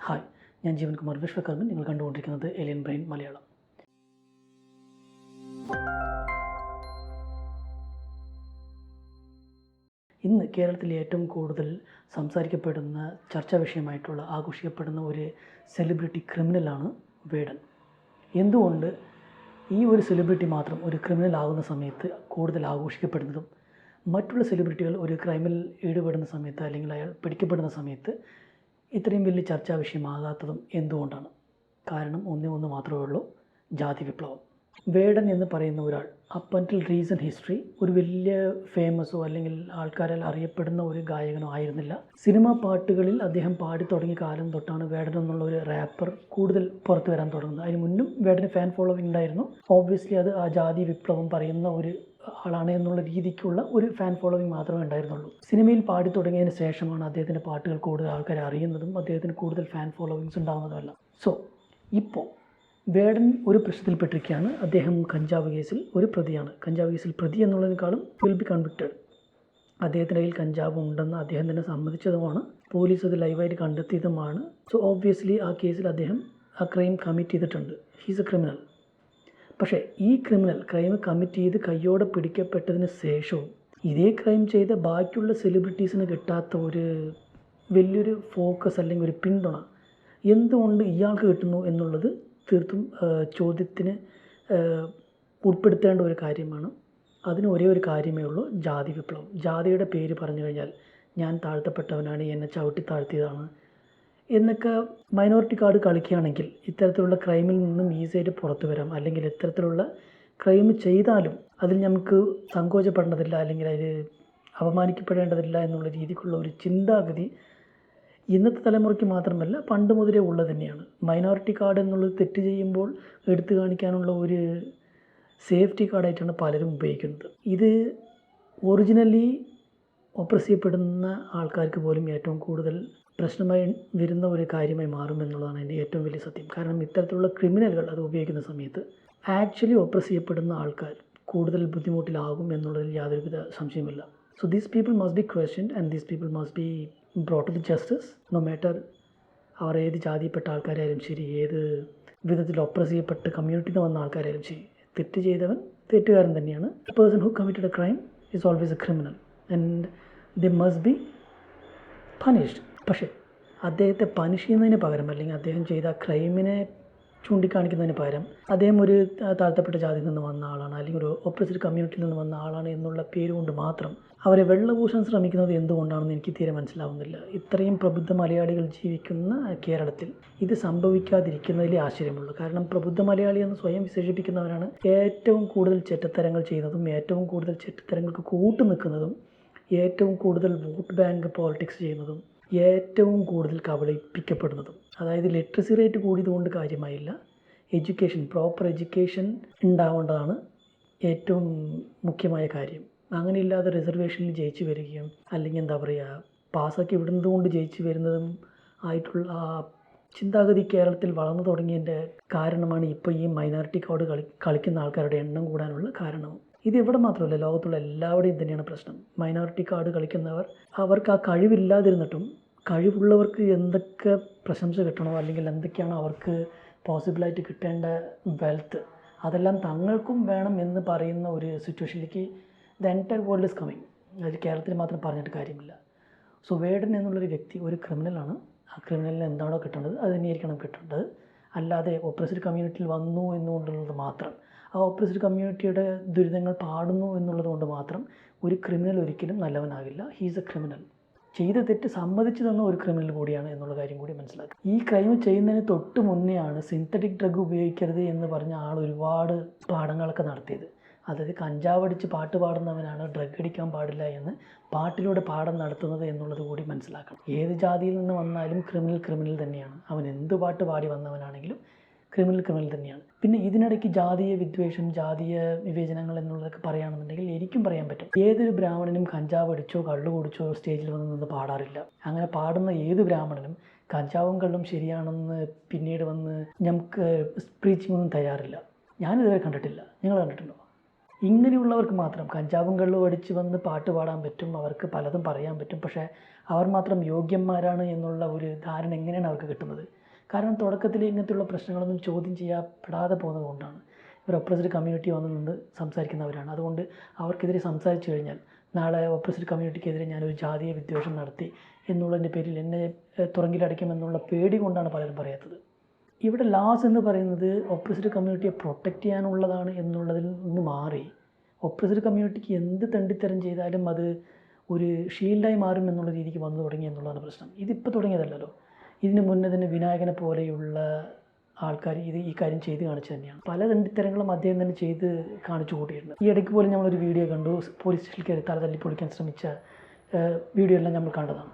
Hi, ഞാൻ ജീവൻ കുമാർ വിശ്വകർമ്മൻ. നിങ്ങൾ കണ്ടുകൊണ്ടിരിക്കുന്നത് ഏലിയൻ ബ്രെയിൻ മലയാളം. ഇന്ന് കേരളത്തിൽ ഏറ്റവും കൂടുതൽ സംസാരിക്കപ്പെടുന്ന ചർച്ചാ വിഷയമായിട്ടുള്ള ആഘോഷിക്കപ്പെടുന്ന ഒരു സെലിബ്രിറ്റി ക്രിമിനലാണ് വേടൻ. എന്തുകൊണ്ട് ഈ ഒരു സെലിബ്രിറ്റി മാത്രം ഒരു ക്രിമിനൽ ആകുന്ന സമയത്ത് കൂടുതൽ ആഘോഷിക്കപ്പെടുന്നതും മറ്റുള്ള സെലിബ്രിറ്റികൾ ഒരു ക്രൈമിൽ ഈടുപെടുന്ന സമയത്ത് അല്ലെങ്കിൽ അയാൾ പിടിക്കപ്പെടുന്ന സമയത്ത് ഇത്രയും വലിയ ചർച്ചാ വിഷയമാകാത്തതും എന്തുകൊണ്ടാണ്? കാരണം ഒന്ന് മാത്രമേ ഉള്ളൂ: ജാതി വിപ്ലവം. വേടൻ എന്ന് പറയുന്ന ഒരാൾ അപ്പ് അൻറ്റിൽ റീസെൻറ്റ് ഹിസ്റ്ററി ഒരു വലിയ ഫേമസോ അല്ലെങ്കിൽ ആൾക്കാരാൽ അറിയപ്പെടുന്ന ഒരു ഗായകനോ ആയിരുന്നില്ല. സിനിമാ പാട്ടുകളിൽ അദ്ദേഹം പാടി തുടങ്ങിയ കാലം തൊട്ടാണ് വേടൻ എന്നുള്ള ഒരു റാപ്പർ കൂടുതൽ പുറത്തു വരാൻ തുടങ്ങുന്നത്. അതിന് മുന്നും വേടന് ഫാൻ ഫോളോവിംഗ് ഉണ്ടായിരുന്നു. ഓബ്വിയസ്ലി അത് ആ ജാതി വിപ്ലവം പറയുന്ന ഒരു ആളാണ് എന്നുള്ള രീതിക്കുള്ള ഒരു ഫാൻ ഫോളോവിംഗ് മാത്രമേ ഉണ്ടായിരുന്നുള്ളൂ. സിനിമയിൽ പാടി തുടങ്ങിയതിന് ശേഷമാണ് അദ്ദേഹത്തിൻ്റെ പാട്ടുകൾ കൂടുതൽ ആൾക്കാരെ അറിയുന്നതും അദ്ദേഹത്തിന് കൂടുതൽ ഫാൻ ഫോളോവിങ്സ് ഉണ്ടാകുന്നതുമല്ല. സോ ഇപ്പോൾ വേടൻ ഒരു പ്രശ്നത്തിൽപ്പെട്ടിരിക്കുകയാണ്. അദ്ദേഹം കഞ്ചാവ് കേസിൽ ഒരു പ്രതിയാണ്. കഞ്ചാവ് കേസിൽ പ്രതി എന്നുള്ളതിനേക്കാളും വിൽ ബി കൺവിക്റ്റഡ്. അദ്ദേഹത്തിൻ്റെ കയ്യിൽ കഞ്ചാവ് ഉണ്ടെന്ന് അദ്ദേഹം തന്നെ സമ്മതിച്ചതുമാണ്. പോലീസ് അത് ലൈവായിട്ട് കണ്ടെത്തിയതുമാണ്. സോ ഓബ്വിയസ്ലി ആ കേസിൽ അദ്ദേഹം ആ ക്രൈം കമ്മിറ്റ് ചെയ്തിട്ടുണ്ട്. He's A criminal. പക്ഷേ ഈ ക്രൈം കമ്മിറ്റ് ചെയ്ത് കയ്യോടെ പിടിക്കപ്പെട്ടതിന് ശേഷവും ഇതേ ക്രൈം ചെയ്ത ബാക്കിയുള്ള സെലിബ്രിറ്റീസിന് കിട്ടാത്ത ഒരു വലിയൊരു ഫോക്കസ് അല്ലെങ്കിൽ ഒരു പിന്തുണ എന്തുകൊണ്ട് ഇയാൾക്ക് കിട്ടുന്നു എന്നുള്ളത് തീർത്തും ചോദ്യത്തിന് ഉൾപ്പെടുത്തേണ്ട ഒരു കാര്യമാണ്. അതിന് ഒരേ ഒരു കാര്യമേ ഉള്ളൂ: ജാതി വിപ്ലവം. ജാതിയുടെ പേര് പറഞ്ഞു കഴിഞ്ഞാൽ ഞാൻ താഴ്ത്തപ്പെട്ടവനാണ്, എന്നെ ചവിട്ടി താഴ്ത്തിയതാണ് എന്നൊക്കെ മൈനോറിറ്റി കാർഡ് കളിക്കുകയാണെങ്കിൽ ഇത്തരത്തിലുള്ള ക്രൈമിൽ നിന്നും ഈസിയായിട്ട് പുറത്തു വരാം. അല്ലെങ്കിൽ ഇത്തരത്തിലുള്ള ക്രൈം ചെയ്താലും അതിൽ നമുക്ക് സങ്കോചപ്പെടേണ്ടതില്ല അല്ലെങ്കിൽ അതിൽ അപമാനിക്കപ്പെടേണ്ടതില്ല എന്നുള്ള രീതിക്കുള്ള ഒരു ചിന്താഗതി ഇന്നത്തെ തലമുറയ്ക്ക് മാത്രമല്ല പണ്ട് മുതലേ ഉള്ളത് തന്നെയാണ്. മൈനോറിറ്റി കാർഡ് എന്നുള്ളത് തെറ്റ് ചെയ്യുമ്പോൾ എടുത്തു കാണിക്കാനുള്ള ഒരു സേഫ്റ്റി കാർഡായിട്ടാണ് പലരും ഉപയോഗിക്കുന്നത്. ഇത് ഒറിജിനലി ഒപ്രസ് ചെയ്യപ്പെടുന്ന ആൾക്കാർക്ക് പോലും ഏറ്റവും കൂടുതൽ പ്രശ്നമായി വരുന്ന ഒരു കാര്യമായി മാറുമെന്നുള്ളതാണ് എൻ്റെ ഏറ്റവും വലിയ സത്യം. കാരണം ഇത്തരത്തിലുള്ള ക്രിമിനലുകൾ അത് ഉപയോഗിക്കുന്ന സമയത്ത് ആക്ച്വലി ഒപ്രസ് ചെയ്യപ്പെടുന്ന ആൾക്കാർ കൂടുതൽ ബുദ്ധിമുട്ടിലാകും എന്നുള്ളതിൽ യാതൊരുവിധ സംശയമില്ല. So these people must be questioned and these people must be brought to the justice. No matter അവർ ഏത് ജാതിയിൽപ്പെട്ട ആൾക്കാരായാലും ശരി, ഏത് വിധത്തിൽ ഒപ്രസ് ചെയ്യപ്പെട്ട് കമ്മ്യൂണിറ്റിയിൽ നിന്ന് വന്ന ആൾക്കാരായാലും ശരി, തെറ്റ് ചെയ്തവൻ തെറ്റുകാരൻ തന്നെയാണ്. A person who committed A crime is always A criminal and they must be punished. പക്ഷേ അദ്ദേഹത്തെ പണിഷ് ചെയ്യുന്നതിന് പകരം അല്ലെങ്കിൽ അദ്ദേഹം ചെയ്ത ക്രൈമിനെ ചൂണ്ടിക്കാണിക്കുന്നതിന് പകരം അദ്ദേഹം ഒരു താഴ്ത്തപ്പെട്ട ജാതിയിൽ നിന്ന് വന്ന ആളാണ് അല്ലെങ്കിൽ ഒരു ഓപ്പോസിറ്റ് കമ്മ്യൂണിറ്റിയിൽ നിന്ന് വന്ന ആളാണ് എന്നുള്ള പേര് കൊണ്ട് മാത്രം അവരെ വെള്ളപൂശാൻ ശ്രമിക്കുന്നത് എന്തുകൊണ്ടാണെന്ന് എനിക്ക് തീരെ മനസ്സിലാവുന്നില്ല. ഇത്രയും പ്രബുദ്ധ മലയാളികൾ ജീവിക്കുന്ന കേരളത്തിൽ ഇത് സംഭവിക്കാതിരിക്കുന്നതിലേ ആശ്ചര്യമുള്ളൂ. കാരണം പ്രബുദ്ധ മലയാളി എന്ന് സ്വയം വിശേഷിപ്പിക്കുന്നവരാണ് ഏറ്റവും കൂടുതൽ ചെറ്റത്തരങ്ങൾ ചെയ്യുന്നതും ഏറ്റവും കൂടുതൽ ചെറ്റത്തരങ്ങൾക്ക് കൂട്ടു നിൽക്കുന്നതും ഏറ്റവും കൂടുതൽ വോട്ട് ബാങ്ക് പോളിറ്റിക്സ് ചെയ്യുന്നതും ഏറ്റവും കൂടുതൽ കബളിപ്പിക്കപ്പെടുന്നതും. അതായത് ലിറ്ററസി റേറ്റ് കൂടിയതുകൊണ്ട് കാര്യമായില്ല. പ്രോപ്പർ എഡ്യൂക്കേഷൻ ഉണ്ടാവേണ്ടതാണ് ഏറ്റവും മുഖ്യമായ കാര്യം. അങ്ങനെയില്ലാതെ റിസർവേഷനിൽ ജയിച്ചു വരികയും അല്ലെങ്കിൽ എന്താ പറയുക പാസ്സാക്കി വിടുന്നത് കൊണ്ട് ജയിച്ചു വരുന്നതും ആയിട്ടുള്ള ആ ചിന്താഗതി കേരളത്തിൽ വളർന്നു തുടങ്ങിയതിൻ്റെ കാരണമാണ് ഇപ്പോൾ ഈ മൈനോറിറ്റി കാർഡ് കളിക്കുന്ന ആൾക്കാരുടെ എണ്ണം കൂടാനുള്ള കാരണവും. ഇത് ഇവിടെ മാത്രമല്ല, ലോകത്തുള്ള എല്ലാവരുടെയും തന്നെയാണ് പ്രശ്നം. മൈനോറിറ്റി കാർഡ് കളിക്കുന്നവർ അവർക്ക് ആ കഴിവില്ലാതിരുന്നിട്ടും കഴിവുള്ളവർക്ക് എന്തൊക്കെ പ്രശംസ കിട്ടണോ അല്ലെങ്കിൽ എന്തൊക്കെയാണോ അവർക്ക് പോസിബിളായിട്ട് കിട്ടേണ്ട വെൽത്ത് അതെല്ലാം തങ്ങൾക്കും വേണം എന്ന് പറയുന്ന ഒരു സിറ്റുവേഷനിലേക്ക് the entire world is coming. അത് കേരളത്തിൽ മാത്രം പറഞ്ഞിട്ട് കാര്യമില്ല. സോ വേടൻ എന്നുള്ളൊരു വ്യക്തി ഒരു ക്രിമിനലാണ്. ആ ക്രിമിനലിന് എന്താണോ കിട്ടേണ്ടത് അത് തന്നെയായിരിക്കണം കിട്ടേണ്ടത്. അല്ലാതെ ഓപ്പോസിറ്റ് കമ്മ്യൂണിറ്റിയിൽ വന്നു എന്നുകൊണ്ടുള്ളത് മാത്രം, ആ ഓപ്പോസിറ്റ് കമ്മ്യൂണിറ്റിയുടെ ദുരിതങ്ങൾ പാടുന്നു എന്നുള്ളത് കൊണ്ട് മാത്രം ഒരു ക്രിമിനൽ ഒരിക്കലും നല്ലവനാകില്ല. He's A criminal. ചെയ്ത തെറ്റ് സമ്മതിച്ചു തന്ന ഒരു ക്രിമിനൽ കൂടിയാണ് എന്നുള്ള കാര്യം കൂടി മനസ്സിലാക്കുക. ഈ ക്രൈം ചെയ്യുന്നതിന് തൊട്ട് മുന്നെയാണ് സിന്തറ്റിക് ഡ്രഗ് ഉപയോഗിക്കരുത് എന്ന് പറഞ്ഞ ആൾ ഒരുപാട് പാഠങ്ങളൊക്കെ നടത്തിയത്. അതായത് കഞ്ചാവ് അടിച്ച് പാട്ട് പാടുന്നവനാണ് ഡ്രഗ് അടിക്കാൻ പാടില്ല എന്ന് പാട്ടിലൂടെ പാഠം നടത്തുന്നത് എന്നുള്ളത് കൂടി മനസ്സിലാക്കണം. ഏത് ജാതിയിൽ നിന്ന് വന്നാലും ക്രിമിനൽ തന്നെയാണ്. അവൻ എന്ത് പാട്ട് പാടി വന്നവനാണെങ്കിലും ക്രിമിനൽ തന്നെയാണ്. പിന്നെ ഇതിനിടയ്ക്ക് ജാതീയ വിദ്വേഷം, ജാതീയ വിവേചനങ്ങൾ എന്നുള്ളതൊക്കെ പറയുകയാണെന്നുണ്ടെങ്കിൽ എനിക്കും പറയാൻ പറ്റും. ഏതൊരു ബ്രാഹ്മണനും കഞ്ചാവ് അടിച്ചോ കള്ളു കുടിച്ചോ സ്റ്റേജിൽ നിന്ന് പാടാറില്ല. അങ്ങനെ പാടുന്ന ഏത് ബ്രാഹ്മണനും കഞ്ചാവും കള്ളും ശരിയാണെന്ന് പിന്നീട് വന്ന് നമുക്ക് സ്പീച്ചിങ്ങൊന്നും തയ്യാറില്ല. ഞാനിതുവരെ കണ്ടിട്ടില്ല. നിങ്ങൾ കണ്ടിട്ടുണ്ടോ? ഇങ്ങനെയുള്ളവർക്ക് മാത്രം കഞ്ചാവും കള്ളും അടിച്ച് വന്ന് പാട്ട് പാടാൻ പറ്റും, അവർക്ക് പലതും പറയാൻ പറ്റും. പക്ഷേ അവർ മാത്രം യോഗ്യന്മാരാണ് എന്നുള്ള ഒരു ധാരണ എങ്ങനെയാണ് അവർക്ക് കിട്ടുന്നത്? കാരണം തുടക്കത്തിൽ ഇങ്ങനത്തെയുള്ള പ്രശ്നങ്ങളൊന്നും ചോദ്യം ചെയ്യപ്പെടാതെ പോകുന്നത് കൊണ്ടാണ്. ഇവർ ഒപ്രസ്ഡ് കമ്മ്യൂണിറ്റി വന്ന് നിന്ന് സംസാരിക്കുന്നവരാണ്. അതുകൊണ്ട് അവർക്കെതിരെ സംസാരിച്ചു കഴിഞ്ഞാൽ നാളെ ഒപ്രസ്ഡ് കമ്മ്യൂണിറ്റിക്കെതിരെ ഞാനൊരു ജാതീയ വിദ്വേഷം നടത്തി എന്നുള്ളതിൻ്റെ പേരിൽ എന്നെ തുറങ്കിലടയ്ക്കുമെന്നുള്ള പേടി കൊണ്ടാണ് പലരും പറയാത്തത്. ഇവിടെ ലാസ് എന്ന് പറയുന്നത് ഒപ്രസ്ഡ് കമ്മ്യൂണിറ്റിയെ പ്രൊട്ടക്റ്റ് ചെയ്യാനുള്ളതാണ് എന്നുള്ളതിൽ നിന്ന് മാറി ഒപ്രസ്ഡ് കമ്മ്യൂണിറ്റിക്ക് എന്ത് തെണ്ടിത്തരം ചെയ്താലും അത് ഒരു ഷീൽഡായി മാറും എന്നുള്ള രീതിക്ക് വന്നു തുടങ്ങി എന്നുള്ളതാണ് പ്രശ്നം. ഇതിപ്പോൾ തുടങ്ങിയതല്ലല്ലോ. ഇതിന് മുന്നേ തന്നെ വിനായകനെ പോലെയുള്ള ആൾക്കാർ ഈ കാര്യം ചെയ്ത് കാണിച്ചു തന്നെയാണ്. പല തെണ്ടിത്തരങ്ങളും അദ്ദേഹം തന്നെ ചെയ്ത് കാണിച്ചു കൂട്ടിയിട്ടുണ്ട്. ഈ ഇടയ്ക്ക് പോലും നമ്മളൊരു വീഡിയോ കണ്ടു, പോലീസ് സ്റ്റേഷനിൽ കയറി തല തല്ലി പൊളിക്കാൻ ശ്രമിച്ച വീഡിയോ എല്ലാം നമ്മൾ കണ്ടതാണ്.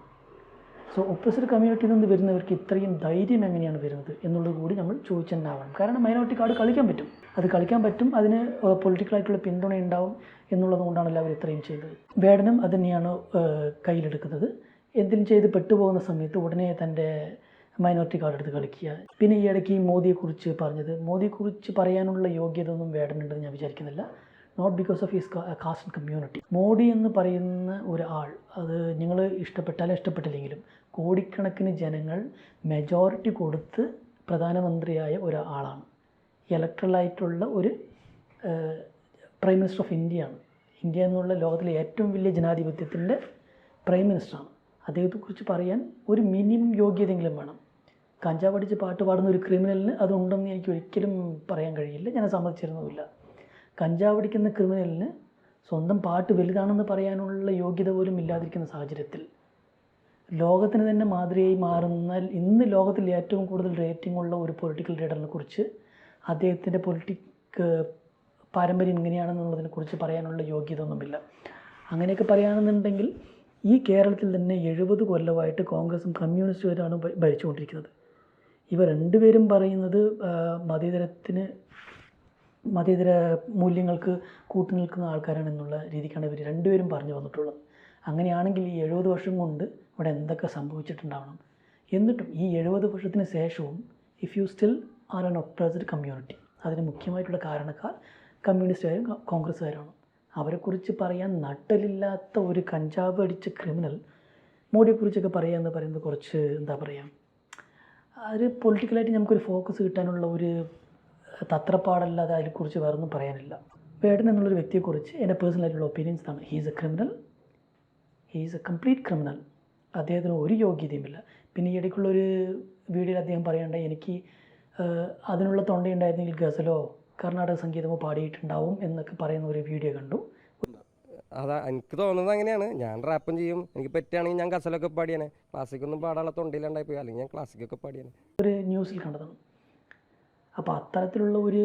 സോ ഒപ്രസ്ഡ് കമ്മ്യൂണിറ്റിയിൽ നിന്ന് വരുന്നവർക്ക് ഇത്രയും ധൈര്യം എങ്ങനെയാണ് വരുന്നത് എന്നുള്ളത് കൂടി നമ്മൾ ചോദിച്ചു തന്നെ ആവണം. കാരണം മൈനോറിറ്റി കാർഡ് കളിക്കാൻ പറ്റും, അത് കളിക്കാൻ പറ്റും, അതിന് പൊളിറ്റിക്കലായിട്ടുള്ള പിന്തുണ ഉണ്ടാവും എന്നുള്ളത് കൊണ്ടാണ് എല്ലാവരും ഇത്രയും ചെയ്തത്. വേടനും അത് തന്നെയാണ് കയ്യിലെടുക്കുന്നത്. എന്തിനും ചെയ്ത് പെട്ടുപോകുന്ന സമയത്ത് ഉടനെ തൻ്റെ മൈനോറിറ്റി കാർഡ് എടുത്ത് കളിക്കുക. പിന്നെ ഈ ഇടയ്ക്ക് മോദിയെക്കുറിച്ച് പറഞ്ഞത്, മോദിയെക്കുറിച്ച് പറയാനുള്ള യോഗ്യത ഒന്നും വേടനുണ്ടെന്ന് ഞാൻ വിചാരിക്കുന്നില്ല. Not because of his caste and community. Modi എന്ന് പറയുന്ന ഒരാൾ, അത് നിങ്ങൾ ഇഷ്ടപ്പെട്ടാലും ഇഷ്ടപ്പെട്ടില്ലെങ്കിലും കോടിക്കണക്കിന് ജനങ്ങൾ മെജോറിറ്റി കൊടുത്ത് പ്രധാനമന്ത്രിയായ ഒരാളാണ്. ഇലക്ട്രലായിട്ടുള്ള ഒരു പ്രൈം മിനിസ്റ്റർ ഓഫ് ഇന്ത്യയാണ്. ഇന്ത്യ എന്നുള്ള ലോകത്തിലെ ഏറ്റവും വലിയ ജനാധിപത്യത്തിൻ്റെ പ്രൈം മിനിസ്റ്ററാണ്. അദ്ദേഹത്തെക്കുറിച്ച് പറയാൻ ഒരു മിനിമം യോഗ്യതയെങ്കിലും വേണം. കഞ്ചാവ് അടിച്ച് പാട്ട് പാടുന്ന ഒരു ക്രിമിനലിന് അതുണ്ടെന്ന് എനിക്ക് ഒരിക്കലും പറയാൻ കഴിയില്ല, ഞാൻ സമ്മതിച്ചിരുന്നുമില്ല. കഞ്ചാവ് അടിക്കുന്ന ക്രിമിനലിന് സ്വന്തം പാട്ട് വലുതാണെന്ന് പറയാനുള്ള യോഗ്യത പോലും ഇല്ലാതിരിക്കുന്ന സാഹചര്യത്തിൽ ലോകത്തിന് തന്നെ മാതൃകയായി മാറുന്ന, ഇന്ന് ലോകത്തിൽ ഏറ്റവും കൂടുതൽ റേറ്റിംഗ് ഉള്ള ഒരു പൊളിറ്റിക്കൽ ലീഡറിനെ കുറിച്ച് അദ്ദേഹത്തിൻ്റെ പാരമ്പര്യം ഇങ്ങനെയാണെന്നുള്ളതിനെക്കുറിച്ച് പറയാനുള്ള യോഗ്യത ഒന്നുമില്ല. അങ്ങനെയൊക്കെ പറയുകയാണെന്നുണ്ടെങ്കിൽ ഈ കേരളത്തിൽ തന്നെ 70 കൊല്ലമായിട്ട് കോൺഗ്രസും കമ്മ്യൂണിസ്റ്റുകാരാണ് ഭരിച്ചുകൊണ്ടിരിക്കുന്നത്. ഇവ രണ്ടുപേരും പറയുന്നത് മതേതര മൂല്യങ്ങൾക്ക് കൂട്ടുനിൽക്കുന്ന ആൾക്കാരാണെന്നുള്ള രീതിക്കാണ് ഇവർ രണ്ടുപേരും പറഞ്ഞു വന്നിട്ടുള്ളത്. അങ്ങനെയാണെങ്കിൽ ഈ 70 വർഷം കൊണ്ട് ഇവിടെ എന്തൊക്കെ സംഭവിച്ചിട്ടുണ്ടാവണം. എന്നിട്ടും ഈ 70 വർഷത്തിന് ശേഷവും if you still are an oppressed community, അതിന് മുഖ്യമായിട്ടുള്ള കാരണക്കാർ കമ്മ്യൂണിസ്റ്റുകാരും കോൺഗ്രസ്സുകാരാണ്. അവരെക്കുറിച്ച് പറയാൻ നട്ടലില്ലാത്ത ഒരു കഞ്ചാവ് അടിച്ച ക്രിമിനൽ മോഡിയെക്കുറിച്ചൊക്കെ പറയുക എന്ന് പറയുന്നത് കുറച്ച് എന്താ പറയുക, അത് പൊളിറ്റിക്കലായിട്ട് നമുക്കൊരു ഫോക്കസ് കിട്ടാനുള്ള ഒരു തത്രപ്പാടല്ലാതെ അതിനെക്കുറിച്ച് വേറൊന്നും പറയാനില്ല. വേടൻ എന്നുള്ളൊരു വ്യക്തിയെക്കുറിച്ച് എൻ്റെ പേഴ്സണലായിട്ടുള്ള ഒപ്പീനിയൻസ് ആണ്. He's A criminal, he's A complete criminal. അദ്ദേഹത്തിന് ഒരു യോഗ്യതയുമില്ല. പിന്നെ ഈ ഇടയ്ക്കുള്ളൊരു വീഡിയോയിൽ അദ്ദേഹം പറയേണ്ട, എനിക്ക് അതിനുള്ള തൊണ്ടയുണ്ടായിരുന്നെങ്കിൽ ഗസലോ കർണാടക സംഗീതമോ പാടിയിട്ടുണ്ടാവും എന്നൊക്കെ പറയുന്ന ഒരു വീഡിയോ കണ്ടു. അതാ എനിക്ക് തോന്നുന്നത് അങ്ങനെയാണ്. ഞാൻ റാപ്പും ചെയ്യും, എനിക്ക് പറ്റുകയാണെങ്കിൽ ഞാൻ ഗസലൊക്കെ പാടിയാനെ. ക്ലാസിക്കൊന്നും പാടാനുള്ള തൊണ്ടയിലുണ്ടായി പോയി, അല്ലെങ്കിൽ ഞാൻ ക്ലാസിക്കൊക്കെ പാടിയാനെ. ഒരു ന്യൂസിൽ കണ്ടതാണ്. അപ്പോൾ അത്തരത്തിലുള്ള ഒരു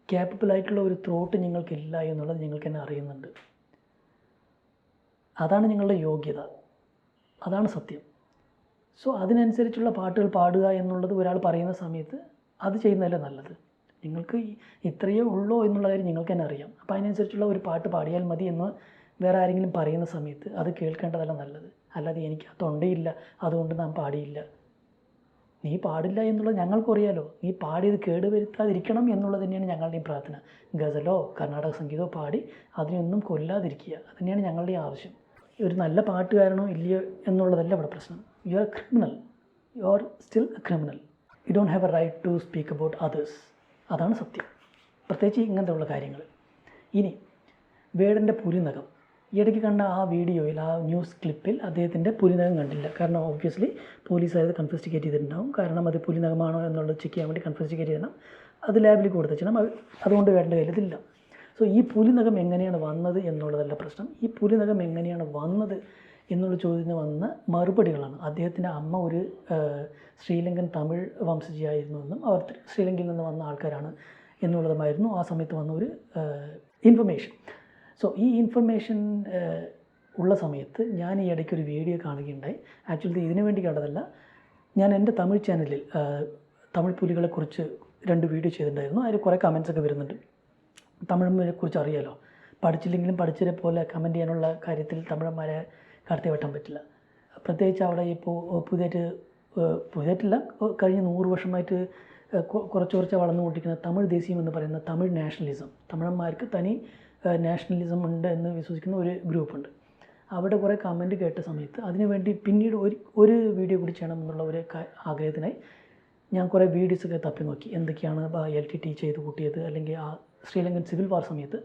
ക്യാപ്പബിളായിട്ടുള്ള ഒരു ത്രോട്ട് നിങ്ങൾക്കില്ല എന്നുള്ളത് നിങ്ങൾക്ക് തന്നെ അറിയുന്നുണ്ട്. അതാണ് നിങ്ങളുടെ യോഗ്യത, അതാണ് സത്യം. സോ അതിനനുസരിച്ചുള്ള പാട്ടുകൾ പാടുക എന്നുള്ളത് ഒരാൾ പറയുന്ന സമയത്ത് അത് ചെയ്യുന്നതല്ലേ നല്ലത്. നിങ്ങൾക്ക് ഇത്രയേ ഉള്ളൂ എന്നുള്ള കാര്യം നിങ്ങൾക്ക് തന്നെ അറിയാം. അപ്പോൾ അതിനനുസരിച്ചുള്ള ഒരു പാട്ട് പാടിയാൽ മതി എന്ന് വേറെ ആരെങ്കിലും പറയുന്ന സമയത്ത് അത് കേൾക്കേണ്ടതല്ല നല്ലത്. അല്ലാതെ എനിക്ക് ആ തൊണ്ടയില്ല അതുകൊണ്ട് നാം പാടിയില്ല. നീ പാടില്ല എന്നുള്ളത് ഞങ്ങൾക്കറിയാലോ. നീ പാടിയത് കേടുവരുത്താതിരിക്കണം എന്നുള്ളത് തന്നെയാണ് ഞങ്ങളുടെയും പ്രാർത്ഥന. ഗസലോ കർണാടക സംഗീതമോ പാടി അതിനൊന്നും കൊല്ലാതിരിക്കുക, അത് തന്നെയാണ് ഞങ്ങളുടെയും ആവശ്യം. ഒരു നല്ല പാട്ടുകാരനോ ഇല്ലയോ എന്നുള്ളതല്ല ഇവിടെ പ്രശ്നം. You are a criminal, you are still a criminal. You don't have a right to speak about others. അതാണ് സത്യം, പ്രത്യേകിച്ച് ഇങ്ങനത്തെ ഉള്ള കാര്യങ്ങൾ. ഇനി വേടൻ്റെ പുലിനകം, ഇടയ്ക്ക് കണ്ട ആ വീഡിയോയിൽ, ആ ന്യൂസ് ക്ലിപ്പിൽ അദ്ദേഹത്തിൻ്റെ പുലിനകം കണ്ടില്ല. കാരണം ഓബ്വിയസ്ലി പോലീസുകാർ അത് കൺഫിസ്റ്റിക്കേറ്റ് ചെയ്തിട്ടുണ്ടാവും. കാരണം അത് പുലിനകമാണോ എന്നുള്ളത് ചെക്ക് ചെയ്യാൻ വേണ്ടി കൺഫിസ്റ്റിക്കേറ്റ് ചെയ്യണം, അത് ലാബിൽ കൊടുത്തുവെച്ചണം. അതുകൊണ്ട് വേടൻ്റെ കയ്യിൽ ഇതില്ല. സോ ഈ പുലിനകം എങ്ങനെയാണ് വന്നത് എന്നുള്ളതല്ല പ്രശ്നം. ഈ പുലിനകം എങ്ങനെയാണ് വന്നത് എന്നുള്ള ചോദ്യത്തിന് വന്ന മറുപടികളാണ്. അദ്ദേഹത്തിൻ്റെ അമ്മ ഒരു ശ്രീലങ്കൻ തമിഴ് വംശജയായിരുന്നുവെന്നും അവർ ശ്രീലങ്കയിൽ നിന്ന് വന്ന ആൾക്കാരാണ് എന്നുള്ളതുമായിരുന്നു ആ സമയത്ത് വന്ന ഒരു ഇൻഫർമേഷൻ. സോ ഈ ഇൻഫർമേഷൻ ഉള്ള സമയത്ത് ഞാൻ ഈ ഇടയ്ക്ക് ഒരു വീഡിയോ കാണുകയുണ്ടായി. ആക്ച്വലി ഇതിനു വേണ്ടി കണ്ടതല്ല, ഞാൻ എൻ്റെ തമിഴ് ചാനലിൽ തമിഴ് പുലികളെക്കുറിച്ച് 2 വീഡിയോ ചെയ്തിട്ടുണ്ടായിരുന്നു. അതിൽ കുറേ കമൻസൊക്കെ വരുന്നുണ്ട്. തമിഴിനെ കുറിച്ച് അറിയാലോ, പഠിച്ചില്ലെങ്കിലും പഠിച്ചതിനെ പോലെ കമൻറ്റ് ചെയ്യാനുള്ള കാര്യത്തിൽ തമിഴന്മാരെ കടത്തി വെട്ടാൻ പറ്റില്ല. പ്രത്യേകിച്ച് അവിടെ ഇപ്പോൾ പുതിയതായിട്ടില്ല, കഴിഞ്ഞ 100 വർഷമായിട്ട് കുറച്ച് വളർന്നുകൊണ്ടിരിക്കുന്ന തമിഴ് ദേശീയം എന്ന് പറയുന്ന തമിഴ് നാഷണലിസം, തമിഴന്മാർക്ക് തനി നാഷണലിസം ഉണ്ട് എന്ന് വിശ്വസിക്കുന്ന ഒരു ഗ്രൂപ്പുണ്ട്. അവിടെ കുറേ കമൻറ്റ് കേട്ട സമയത്ത് അതിനുവേണ്ടി പിന്നീട് ഒരു വീഡിയോ കൂടി ചെയ്യണം എന്നുള്ള ഒരു ആഗ്രഹത്തിനായി ഞാൻ കുറേ വീഡിയോസൊക്കെ തപ്പി നോക്കി. എന്തൊക്കെയാണ് LTT ചെയ്ത് കൂട്ടിയത്, അല്ലെങ്കിൽ ആ ശ്രീലങ്കൻ സിവിൽ വാർ സമയത്ത്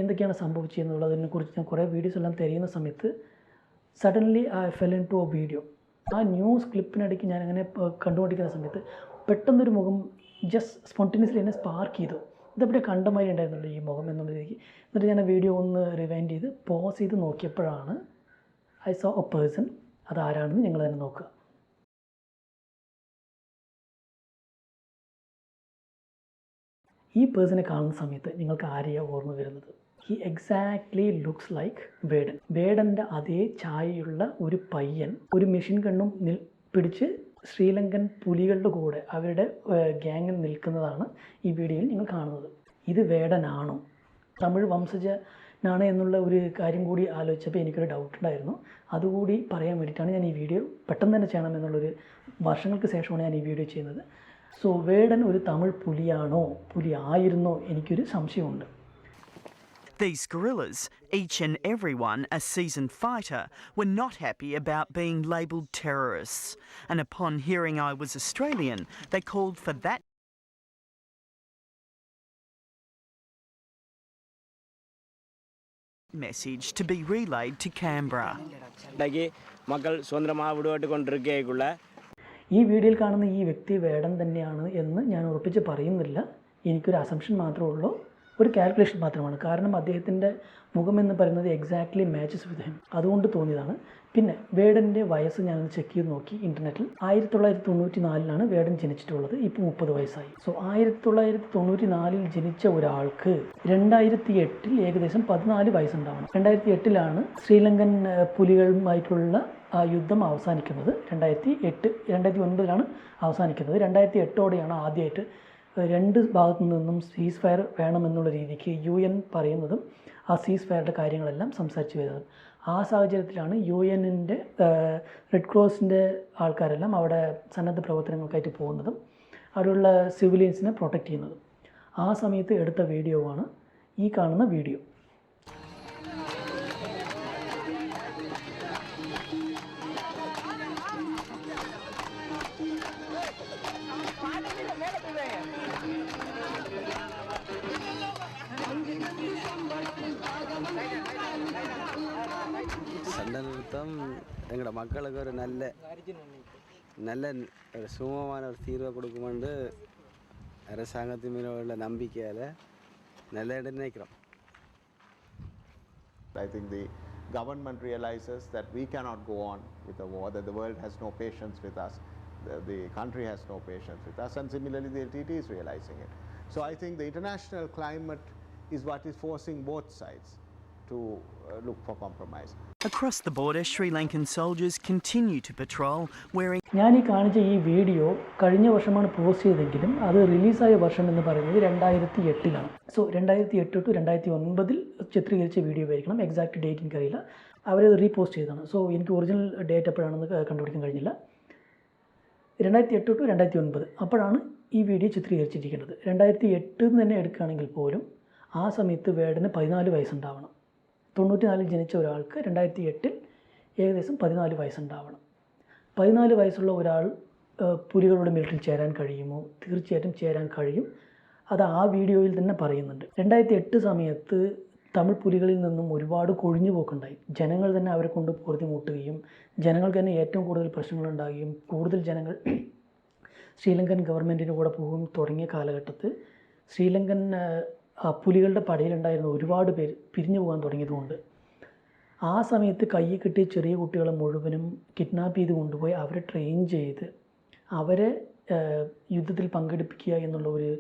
എന്തൊക്കെയാണ് സംഭവിച്ചതെന്നുള്ളതിനെക്കുറിച്ച് ഞാൻ കുറേ വീഡിയോസ് എല്ലാം തിരയുന്ന സമയത്ത് suddenly I fell into a video. ആ ന്യൂസ് ക്ലിപ്പിനിടയ്ക്ക് ഞാനങ്ങനെ കണ്ടുകൊണ്ടിരിക്കുന്ന സമയത്ത് പെട്ടെന്നൊരു മുഖം ജസ്റ്റ് സ്പോണ്ടേനിയസ്ലി എന്നെ സ്പാർക്ക് ചെയ്തു. ഇതെവിടെ കണ്ടമാതിരി ഉണ്ടായിരുന്നുള്ളൂ ഈ മുഖം എന്നുള്ള രീതിക്ക്. എന്നിട്ട് ഞാൻ ആ വീഡിയോ ഒന്ന് റിവൈൻഡ് ചെയ്ത് പോസ് ചെയ്ത് നോക്കിയപ്പോഴാണ് ഐ സോ എ പേഴ്സൺ. അതാരാണെന്ന് നിങ്ങൾ തന്നെ നോക്കുക. ഈ പേഴ്സണെ കാണുന്ന സമയത്ത് നിങ്ങൾക്ക് ആരെയാണ് ഓർമ്മ വരുന്നത്? He exactly looks like Vedan. വേഡൻ്റെ അതേ ഛായയുള്ള ഒരു പയ്യൻ ഒരു മെഷീൻ ഗണ്ണും പിടിച്ച് ശ്രീലങ്കൻ പുലികളുടെ കൂടെ അവരുടെ ഗ്യാങ്ങിൽ നിൽക്കുന്നതാണ് ഈ വീഡിയോയിൽ നിങ്ങൾ കാണുന്നത്. ഇത് വേഡനാണോ, തമിഴ് വംശജനാണ് എന്നുള്ള ഒരു കാര്യം കൂടി ആലോചിച്ചപ്പോൾ എനിക്കൊരു ഡൗട്ട് ഉണ്ടായിരുന്നു. അതുകൂടി പറയാൻ വേണ്ടിയിട്ടാണ് ഞാൻ ഈ വീഡിയോ പെട്ടെന്ന് തന്നെ ചെയ്യണം എന്നുള്ളൊരു വർഷങ്ങൾക്ക് ശേഷമാണ് ഞാൻ ഈ വീഡിയോ ചെയ്യുന്നത്. സോ വേഡൻ ഒരു തമിഴ് പുലിയാണോ, പുലി ആയിരുന്നോ, എനിക്കൊരു സംശയമുണ്ട്. These guerrillas, each and every one a seasoned fighter, were not happy about being labelled terrorists. And upon hearing I was Australian, they called for that message to be relayed to Canberra. மக்கள் சுதந்திரமாக விடுபட்டு கொண்டிருக்கக்குள்ள ഈ വീഡിയോയിൽ കാണുന്ന ഈ വ്യക്തി വേടൻ തന്നെയാണ് എന്ന് ഞാൻ ഉറപ്പിച്ച് പറയുന്നില്ല. എനിക്കൊരു അസംഷൻ മാത്രമേ ഉള്ളൂ, ഒരു കാൽക്കുലേഷൻ മാത്രമാണ്. കാരണം അദ്ദേഹത്തിൻ്റെ മുഖം എന്ന് പറയുന്നത് എക്സാക്ട്ലി മാച്ചസ് വിത്ത് ഹിം, അതുകൊണ്ട് തോന്നിയതാണ്. പിന്നെ വേടൻ്റെ വയസ്സ് ഞാനൊന്ന് ചെക്ക് ചെയ്ത് നോക്കി ഇൻ്റർനെറ്റിൽ. 1994 വേടൻ ജനിച്ചിട്ടുള്ളത്. ഇപ്പോൾ 30 വയസ്സായി. സോ 1994 ജനിച്ച ഒരാൾക്ക് 2008 ഏകദേശം 14 വയസ്സുണ്ടാവണം. 2008 ശ്രീലങ്കൻ പുലികളുമായിട്ടുള്ള ആ യുദ്ധം അവസാനിക്കുന്നത്. 2009 അവസാനിക്കുന്നത്. 2008 ആദ്യമായിട്ട് രണ്ട് ഭാഗത്തു നിന്നും സീസ് ഫയർ വേണമെന്നുള്ള രീതിക്ക് UN പറയുന്നതും ആ സീസ് ഫയറുടെ കാര്യങ്ങളെല്ലാം സംസാരിച്ച് വരുന്നത്. ആ സാഹചര്യത്തിലാണ് UN റെഡ് ക്രോസിൻ്റെ ആൾക്കാരെല്ലാം അവിടെ സന്നദ്ധ പ്രവർത്തനങ്ങൾക്കായിട്ട് പോകുന്നതും അവിടെയുള്ള സിവിലിയൻസിനെ പ്രൊട്ടക്റ്റ് ചെയ്യുന്നതും. ആ സമയത്ത് എടുത്ത വീഡിയോ ആണ് ഈ കാണുന്ന വീഡിയോ. சண்டை நிறுத்தம் எங்களோட மக்களுக்கு ஒரு நல்ல ஒரு சுமூகமான ஒரு தீர்வை கொடுக்குமென்று அரசாங்கத்தின் மீது உள்ள நம்பிக்கையால் நல்ல இடம் நினைக்கிறோம். I think the government realizes that we cannot go on with the war, that the world has no patience with us, the country has no patience with us, and similarly the LTT is realizing it. So I think the international climate is what is forcing both sides to look for compromise. Across the border, Sri Lankan soldiers continue to patrol wearing. ഞാൻ ഈ കാണിച്ച ഈ video കഴിഞ്ഞ വർഷമാണ് post ചെയ്തെങ്കിലും അത് റിലീസായ വർഷം എന്ന് പറയുന്നത് 2008. സോ 2008 to 2009 ചിത്രീകരിച്ച വീഡിയോ ആയിരിക്കണം. എക്സാക്ട് ഡേറ്റ് എനിക്കറിയില്ല. അവരത് റീപോസ്റ്റ് ചെയ്തതാണ്. സോ എനിക്ക് ഒറിജിനൽ ഡേറ്റ് എപ്പോഴാണെന്ന് കണ്ടുപിടിക്കാൻ കഴിഞ്ഞില്ല. 2008 to 2009 അപ്പോഴാണ് ഈ വീഡിയോ ചിത്രീകരിച്ചിരിക്കുന്നത്. 2008 തന്നെ എടുക്കുകയാണെങ്കിൽ പോലും ആ സമയത്ത് വേടന് 14 വയസ്സുണ്ടാവണം. 94 ജനിച്ച ഒരാൾക്ക് 2008 ഏകദേശം 14 വയസ്സുണ്ടാവണം. 14 വയസ്സുള്ള ഒരാൾ പുലികളുടെ മിലിറ്ററിയിൽ ചേരാൻ കഴിയുമോ? തീർച്ചയായിട്ടും ചേരാൻ കഴിയും. അത് ആ വീഡിയോയിൽ തന്നെ പറയുന്നുണ്ട്. 2008 സമയത്ത് തമിഴ് പുലികളിൽ നിന്നും ഒരുപാട് കൊഴിഞ്ഞുപോക്കുണ്ടായി. ജനങ്ങൾ തന്നെ അവരെ കൊണ്ട് പൊറുതിമുട്ടുകയും ജനങ്ങൾക്ക് തന്നെ ഏറ്റവും കൂടുതൽ പ്രശ്നങ്ങളുണ്ടാകുകയും കൂടുതൽ ജനങ്ങൾ ശ്രീലങ്കൻ ഗവൺമെൻറ്റിൻ്റെ കൂടെ പോകും തുടങ്ങിയ കാലഘട്ടത്തിൽ ശ്രീലങ്കൻ പുലികളുടെ പടയിലുണ്ടായിരുന്ന ഒരുപാട് പേര് പിരിഞ്ഞു പോകാൻ തുടങ്ങിയതുകൊണ്ട് ആ സമയത്ത് കയ്യിൽ കിട്ടിയ ചെറിയ കുട്ടികളെ മുഴുവനും കിഡ്നാപ്പ് ചെയ്ത് കൊണ്ടുപോയി അവരെ ട്രെയിൻ ചെയ്ത് അവരെ യുദ്ധത്തിൽ പങ്കെടുപ്പിക്കുക എന്നുള്ള ഒരു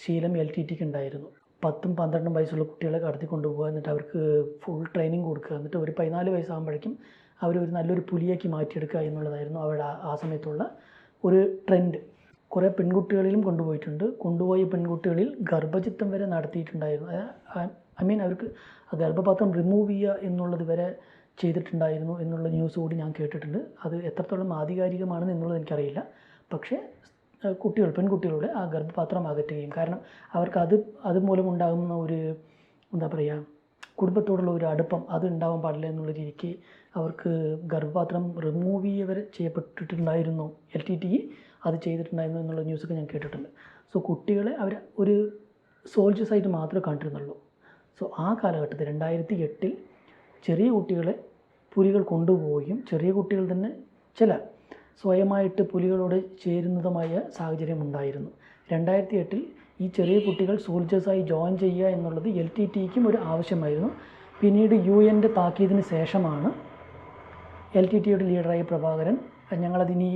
ശീലം LTTക്ക് ഉണ്ടായിരുന്നു. 10-12 വയസ്സുള്ള കുട്ടികളെ കടത്തി കൊണ്ടുപോകുക, എന്നിട്ട് അവർക്ക് ഫുൾ ട്രെയിനിങ് കൊടുക്കുക, എന്നിട്ട് ഒരു 14 വയസ്സാകുമ്പോഴേക്കും അവരൊരു നല്ലൊരു പുലിയാക്കി മാറ്റിയെടുക്കുക എന്നുള്ളതായിരുന്നു അവരുടെ ആ സമയത്തുള്ള ഒരു ട്രെൻഡ്. കുറേ പെൺകുട്ടികളിലും കൊണ്ടുപോയിട്ടുണ്ട്. കൊണ്ടുപോയ പെൺകുട്ടികളിൽ ഗർഭചിത്തം വരെ നടത്തിയിട്ടുണ്ടായിരുന്നു. അവർക്ക് ആ ഗർഭപാത്രം റിമൂവ് ചെയ്യുക എന്നുള്ളത് വരെ ചെയ്തിട്ടുണ്ടായിരുന്നു എന്നുള്ള ന്യൂസ് കൂടി ഞാൻ കേട്ടിട്ടുണ്ട്. അത് എത്രത്തോളം ആധികാരികമാണെന്ന് എന്നുള്ളത് എനിക്കറിയില്ല. പക്ഷേ പെൺകുട്ടികളുടെ ആ ഗർഭപാത്രം അകറ്റുകയും, കാരണം അവർക്ക് അതുമൂലം ഉണ്ടാകുന്ന ഒരു എന്താ പറയുക കുടുംബത്തോടുള്ള ഒരു അടുപ്പം അത് ഉണ്ടാവാൻ പാടില്ല എന്നുള്ള രീതിക്ക് അവർക്ക് ഗർഭപാത്രം റിമൂവ് ചെയ്യപ്പെട്ടിട്ടുണ്ടായിരുന്നു. LTTE അത് ചെയ്തിട്ടുണ്ടായിരുന്നു എന്നുള്ള ന്യൂസൊക്കെ ഞാൻ കേട്ടിട്ടുണ്ട്. സോ കുട്ടികളെ അവർ ഒരു സോൾജേഴ്സായിട്ട് മാത്രമേ കണ്ടിരുന്നുള്ളൂ. സോ ആ കാലഘട്ടത്തിൽ 2008 ചെറിയ കുട്ടികളെ പുലികൾ കൊണ്ടുപോവുകയും ചെറിയ കുട്ടികൾ തന്നെ ചില സ്വയമായിട്ട് പുലികളോട് ചേരുന്നതുമായ സാഹചര്യം ഉണ്ടായിരുന്നു. 2008 ഈ ചെറിയ കുട്ടികൾ സോൾജേഴ്സായി ജോയിൻ ചെയ്യുക എന്നുള്ളത് LTTEക്കും ഒരു ആവശ്യമായിരുന്നു. പിന്നീട് UN താക്കീതിന് ശേഷമാണ് LTTEയുടെ ലീഡറായ പ്രഭാകരൻ ഞങ്ങളതിനി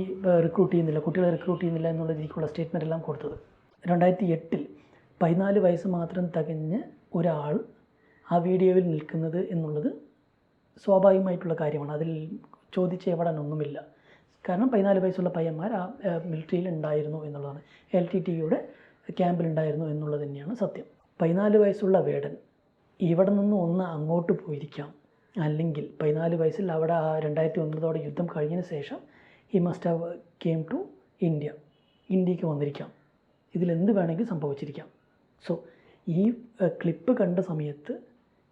റിക്രൂട്ട് ചെയ്യുന്നില്ല, കുട്ടികളെ റിക്രൂട്ട് ചെയ്യുന്നില്ല എന്നുള്ള രീതിക്കുള്ള സ്റ്റേറ്റ്മെൻ്റ് എല്ലാം കൊടുത്തത്. 2008 14 വയസ്സ് മാത്രം തികഞ്ഞ ഒരാൾ ആ വീഡിയോയിൽ നിൽക്കുന്നത് എന്നുള്ളത് സ്വാഭാവികമായിട്ടുള്ള കാര്യമാണ്. അതിൽ ചോദിച്ച് എവിടാനൊന്നുമില്ല. കാരണം 14 വയസ്സുള്ള പയ്യന്മാർ ആ മിലിറ്ററിയിൽ ഉണ്ടായിരുന്നു എന്നുള്ളതാണ്, LTTEയുടെ ക്യാമ്പിലുണ്ടായിരുന്നു എന്നുള്ളത് തന്നെയാണ് സത്യം. 14 വയസ്സുള്ള വേടൻ ഇവിടെ നിന്ന് ഒന്ന് അങ്ങോട്ട് പോയിരിക്കാം, അല്ലെങ്കിൽ 14 വയസ്സിൽ അവിടെ ആ 2009 യുദ്ധം കഴിഞ്ഞതിന് ശേഷം he must have came to ഇന്ത്യക്ക് വന്നിരിക്കാം. ഇതിലെന്ത് വേണമെങ്കിൽ സംഭവിച്ചിരിക്കാം. സോ ഈ ക്ലിപ്പ് കണ്ട സമയത്ത്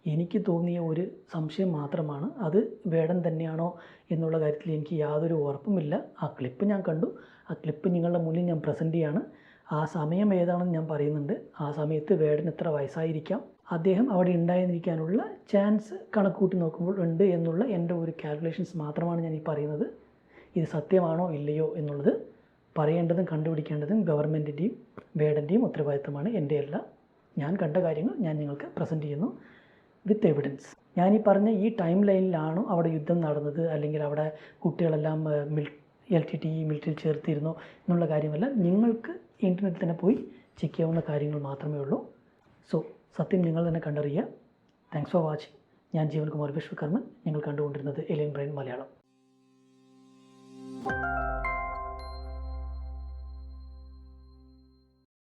എനിക്ക് തോന്നിയ ഒരു സംശയം മാത്രമാണ്, അത് വേടൻ തന്നെയാണോ എന്നുള്ള കാര്യത്തിൽ എനിക്ക് യാതൊരു ഉറപ്പുമില്ല. ആ ക്ലിപ്പ് ഞാൻ കണ്ടു, ആ ക്ലിപ്പ് നിങ്ങളുടെ മുന്നിൽ ഞാൻ പ്രസൻറ്റ് ചെയ്യാണ്. ആ സമയം ഏതാണെന്ന് ഞാൻ പറയുന്നുണ്ട്. ആ സമയത്ത് വേടൻ എത്ര വയസ്സായിരിക്കാം, അദ്ദേഹം അവിടെ ഉണ്ടായിരിക്കാനുള്ള ചാൻസ് കണക്കൂട്ടി നോക്കുമ്പോൾ ഉണ്ട് എന്നുള്ള എൻ്റെ ഒരു കാൽക്കുലേഷൻസ് മാത്രമാണ് ഞാൻ ഈ പറയുന്നത്. ഇത് സത്യമാണോ ഇല്ലയോ എന്നുള്ളത് പറയേണ്ടതും കണ്ടുപിടിക്കേണ്ടതും ഗവൺമെൻറ്റിൻ്റെയും വേടൻ്റെയും ഉത്തരവാദിത്തമാണ്. എൻ്റെ അല്ല. ഞാൻ കണ്ട കാര്യങ്ങൾ ഞാൻ നിങ്ങൾക്ക് പ്രസൻറ്റ് ചെയ്യുന്നു വിത്ത് എവിഡൻസ്. ഞാനീ പറഞ്ഞ ഈ ടൈം ലൈനിലാണോ അവിടെ യുദ്ധം നടന്നത്, അല്ലെങ്കിൽ അവിടെ കുട്ടികളെല്ലാം LTTE മിലിറ്ററിയിൽ ചേർത്തിരുന്നു എന്നുള്ള കാര്യമല്ല. നിങ്ങൾക്ക് ഇൻ്റർനെറ്റിൽ തന്നെ പോയി ചെക്ക് ചെയ്യാവുന്ന കാര്യങ്ങൾ മാത്രമേ ഉള്ളൂ. സോ സത്യം നിങ്ങൾ തന്നെ കണ്ടറിയുക. Thanks for watching. ഞാൻ ജീവൻകുമാർ വിശ്വകർമ്മൻ. നിങ്ങൾ കണ്ടുകൊണ്ടിരുന്നത് എലിയൻ ബ്രെയിൻ മലയാളം.